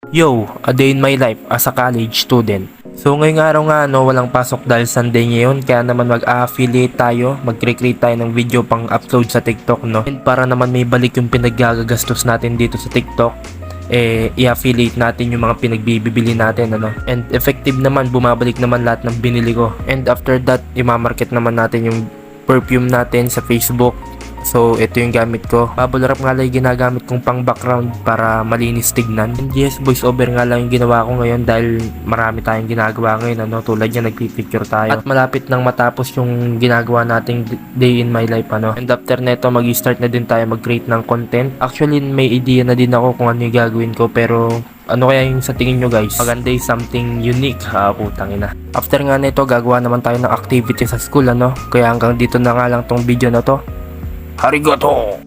Yo, a day in my life as a college student. So ngayong araw nga walang pasok dahil Sunday ngayon, kaya naman mag-affiliate tayo, mag-create tayo ng video pang upload sa TikTok And para naman may balik yung pinaggagastos natin dito sa TikTok, i-affiliate natin yung mga pinagbibili natin And effective naman, bumabalik naman lahat ng binili ko. And after that, i-market naman natin yung perfume natin sa Facebook. So, ito yung gamit ko. Bubble wrap nga lang yung ginagamit kong pang background para malinis tignan. And yes, voice over nga lang yung ginawa ko ngayon dahil marami tayong ginagawa ngayon, tulad yan, nagpipicture tayo. At malapit nang matapos yung ginagawa nating day in my life, And after neto, mag-start na din tayo mag-create ng content. Actually, may idea na din ako kung ano yung gagawin ko, pero ano kaya yung sa tingin nyo guys? Maganda yung something unique, putang ina. After nga nito, gagawa naman tayo ng activity sa school, Kaya hanggang dito na nga lang tong video na to. Arigato!